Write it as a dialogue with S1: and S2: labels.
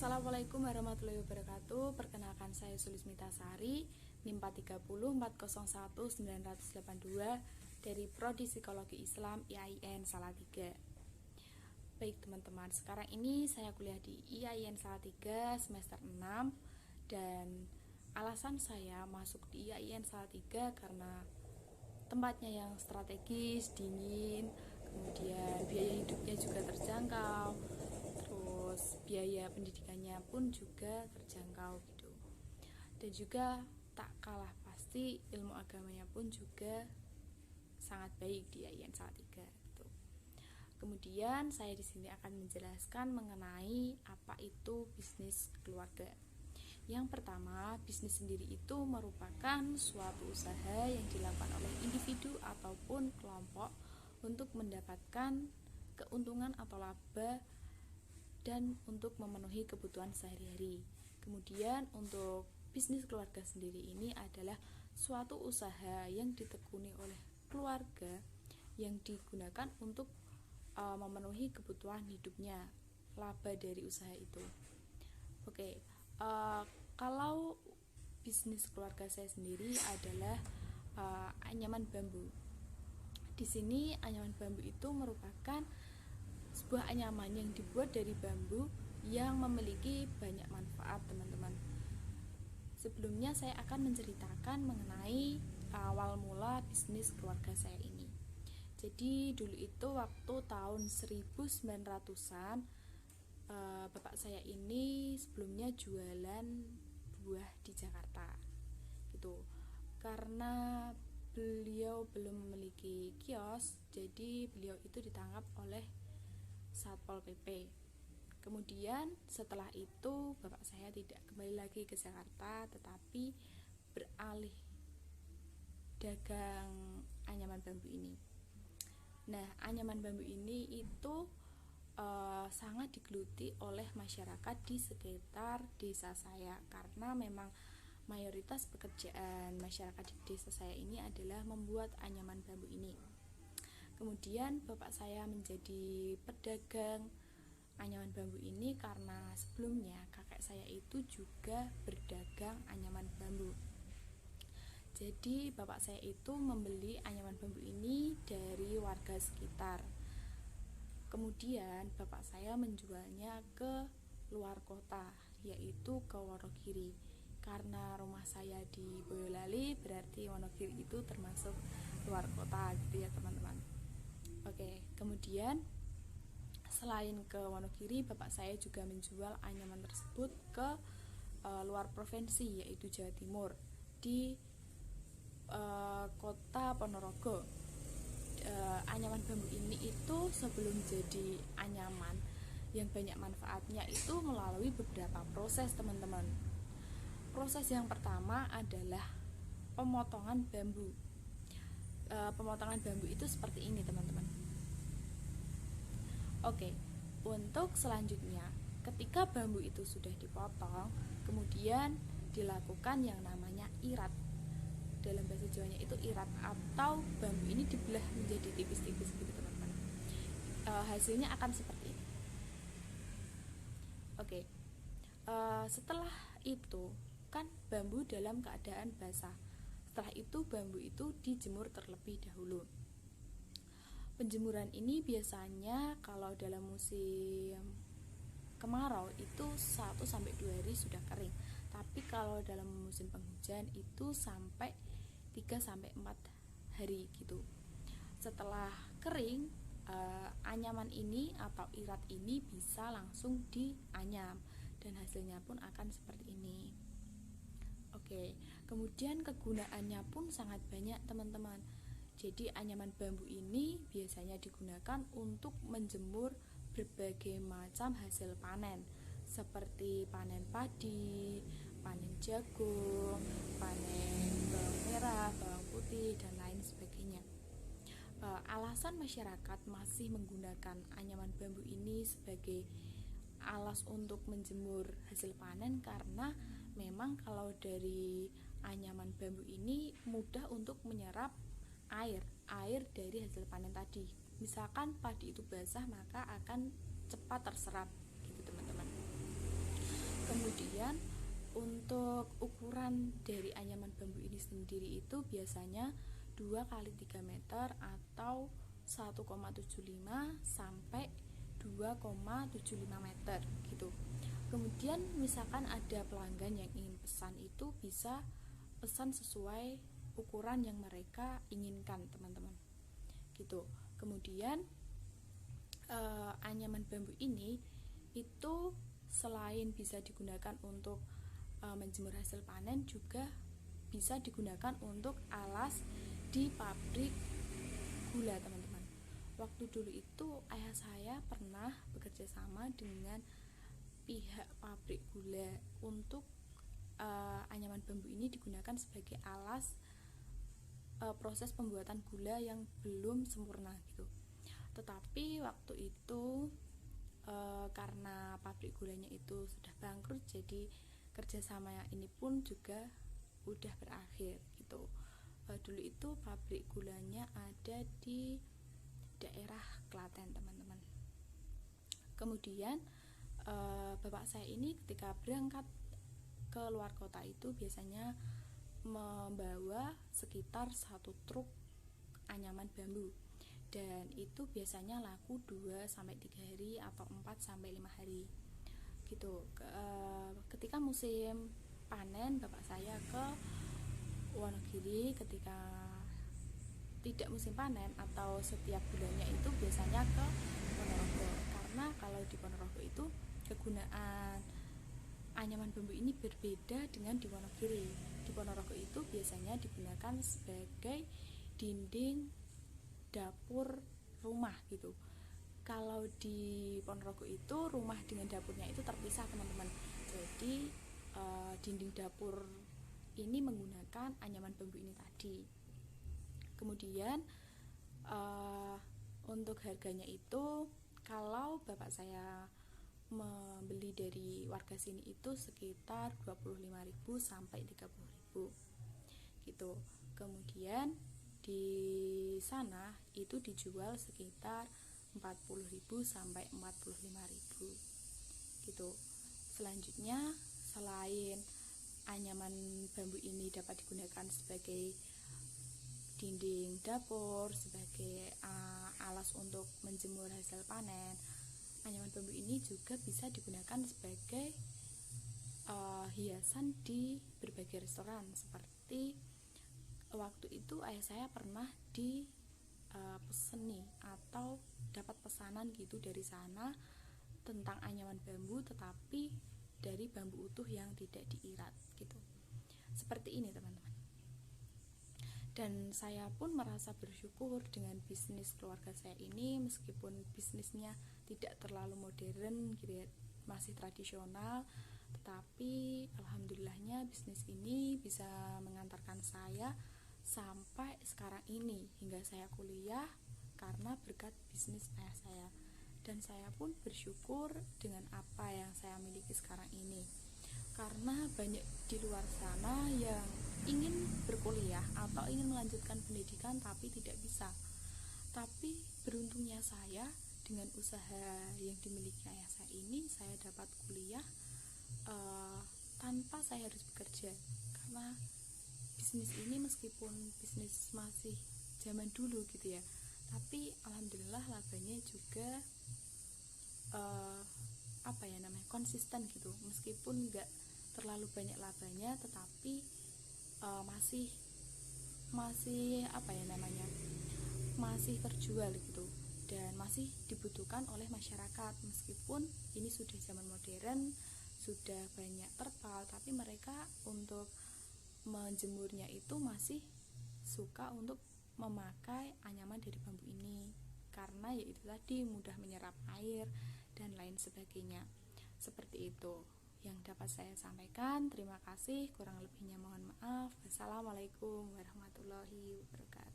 S1: Assalamualaikum warahmatullahi wabarakatuh. Perkenalkan, saya Sulismita Sari, NIM 430401982 dari Prodi Psikologi Islam IAIN Salatiga. Baik teman-teman, sekarang ini saya kuliah di IAIN Salatiga semester 6. Dan alasan saya masuk di IAIN Salatiga karena tempatnya yang strategis, dingin, kemudian biaya hidupnya juga terjangkau, terus biaya pendidikannya pun juga terjangkau gitu. Dan juga tak kalah pasti ilmu agamanya pun juga sangat baik di IAIN Salatiga gitu. Kemudian saya di sini akan menjelaskan mengenai apa itu bisnis keluarga. Yang pertama, bisnis sendiri itu merupakan suatu usaha yang dilakukan oleh individu ataupun kelompok untuk mendapatkan keuntungan atau laba dan untuk memenuhi kebutuhan sehari-hari. Kemudian untuk bisnis keluarga sendiri ini adalah suatu usaha yang ditekuni oleh keluarga yang digunakan untuk memenuhi kebutuhan hidupnya, laba dari usaha itu. Oke, kalau bisnis keluarga saya sendiri adalah anyaman bambu. Di sini anyaman bambu itu merupakan sebuah anyaman yang dibuat dari bambu yang memiliki banyak manfaat, teman-teman. Sebelumnya saya akan menceritakan mengenai awal mula bisnis keluarga saya ini. Jadi dulu itu waktu tahun 1900-an, bapak saya ini sebelumnya jualan buah di Jakarta gitu. Karena beliau belum memiliki kios, jadi beliau itu ditangkap oleh Satpol PP. Kemudian setelah itu bapak saya tidak kembali lagi ke Jakarta, tetapi beralih dagang anyaman bambu ini. Nah, anyaman bambu ini itu sangat digeluti oleh masyarakat di sekitar desa saya, karena memang mayoritas pekerjaan masyarakat di desa saya ini adalah membuat anyaman bambu ini. Kemudian bapak saya menjadi pedagang anyaman bambu ini karena sebelumnya kakek saya itu juga berdagang anyaman bambu. Jadi bapak saya itu membeli anyaman bambu ini dari warga sekitar. Kemudian bapak saya menjualnya ke luar kota, yaitu ke Wonogiri. Karena rumah saya di Boyolali, berarti Wonogiri itu termasuk luar kota gitu ya teman-teman. Oke, kemudian selain ke Wonogiri, bapak saya juga menjual anyaman tersebut ke luar provinsi, yaitu Jawa Timur, di kota Ponorogo. Anyaman bambu ini itu sebelum jadi anyaman yang banyak manfaatnya itu melalui beberapa proses, teman-teman. Proses yang pertama adalah pemotongan bambu. Pemotongan bambu itu seperti ini, teman-teman. Oke, untuk selanjutnya, ketika bambu itu sudah dipotong, kemudian dilakukan yang namanya irat. Dalam bahasa Jawanya itu irat, atau bambu ini dibelah menjadi tipis-tipis gitu, teman-teman. Hasilnya akan seperti ini. Oke, setelah itu kan bambu dalam keadaan basah. Setelah itu bambu itu dijemur terlebih dahulu. Penjemuran ini biasanya kalau dalam musim kemarau itu 1-2 hari sudah kering. Tapi kalau dalam musim penghujan itu sampai 3-4 hari gitu. Setelah kering, anyaman ini atau irat ini bisa langsung dianyam dan hasilnya pun akan seperti ini. Oke, kemudian kegunaannya pun sangat banyak, teman-teman. Jadi anyaman bambu ini biasanya digunakan untuk menjemur berbagai macam hasil panen, seperti panen padi, panen jagung, panen bawang merah, bawang putih, dan lain sebagainya. Alasan masyarakat masih menggunakan anyaman bambu ini sebagai alas untuk menjemur hasil panen karena memang kalau dari anyaman bambu ini mudah untuk menyerap air dari hasil panen tadi. Misalkan padi itu basah, maka akan cepat terserap gitu, teman-teman. Kemudian untuk ukuran dari anyaman bambu ini sendiri itu biasanya 2 kali 3 meter atau 1,75 sampai 2,75 meter gitu. Kemudian misalkan ada pelanggan yang ingin pesan, itu bisa pesan sesuai ukuran yang mereka inginkan, teman-teman. Gitu. Kemudian anyaman bambu ini itu selain bisa digunakan untuk menjemur hasil panen, juga bisa digunakan untuk alas di pabrik gula, teman-teman. Waktu dulu itu ayah saya pernah bekerja sama dengan pihak pabrik gula untuk anyaman bambu ini digunakan sebagai alas proses pembuatan gula yang belum sempurna gitu. Tetapi waktu itu karena pabrik gulanya itu sudah bangkrut, jadi kerjasama ini pun juga udah berakhir gitu. Dulu itu pabrik gulanya ada di daerah Klaten, teman-teman. Kemudian bapak saya ini ketika berangkat ke luar kota itu biasanya membawa sekitar 1 truk anyaman bambu, dan itu biasanya laku 2-3 hari atau 4-5 hari gitu. Ketika musim panen, bapak saya ke Wonogiri. Ketika tidak musim panen atau setiap bulannya itu biasanya ke Ponorogo, karena kalau di Ponorogo itu kegunaan anyaman bambu ini berbeda dengan di Wonogiri. Di Ponorogo itu biasanya digunakan sebagai dinding dapur rumah gitu. Kalau di Ponorogo itu rumah dengan dapurnya itu terpisah, teman-teman. Jadi dinding dapur ini menggunakan anyaman bambu ini tadi. Kemudian untuk harganya itu, kalau bapak saya membeli dari warga sini itu sekitar 25.000 sampai 30.000 gitu. Kemudian di sana itu dijual sekitar 40.000 sampai 45.000 gitu. Selanjutnya, selain anyaman bambu ini dapat digunakan sebagai dinding dapur, sebagai alas untuk menjemur hasil panen, anyaman bambu ini juga bisa digunakan sebagai hiasan di berbagai restoran. Seperti waktu itu ayah saya pernah peseni atau dapat pesanan gitu dari sana tentang anyaman bambu, tetapi dari bambu utuh yang tidak diirat gitu. Seperti ini, teman-teman. Dan saya pun merasa bersyukur dengan bisnis keluarga saya ini, meskipun bisnisnya tidak terlalu modern gitu ya, masih tradisional, tetapi alhamdulillahnya bisnis ini bisa mengantarkan saya sampai sekarang ini, hingga saya kuliah karena berkat bisnis ayah saya. Dan saya pun bersyukur dengan apa yang saya miliki sekarang ini, karena banyak di luar sana yang ingin berkuliah atau ingin melanjutkan pendidikan tapi tidak bisa. Tapi beruntungnya saya, dengan usaha yang dimiliki ayah saya ini, saya dapat kuliah tanpa saya harus bekerja. Karena bisnis ini meskipun bisnis masih zaman dulu gitu ya, tapi alhamdulillah labanya juga konsisten gitu. Meskipun nggak terlalu banyak labanya, tetapi masih terjual gitu, dan masih dibutuhkan oleh masyarakat. Meskipun ini sudah zaman modern, sudah banyak terpal, tapi mereka untuk menjemurnya itu masih suka untuk memakai anyaman dari bambu ini, karena yaitu tadi mudah menyerap air dan lain sebagainya. Seperti itu yang dapat saya sampaikan. Terima kasih, kurang lebihnya mohon maaf. Wassalamualaikum warahmatullahi wabarakatuh.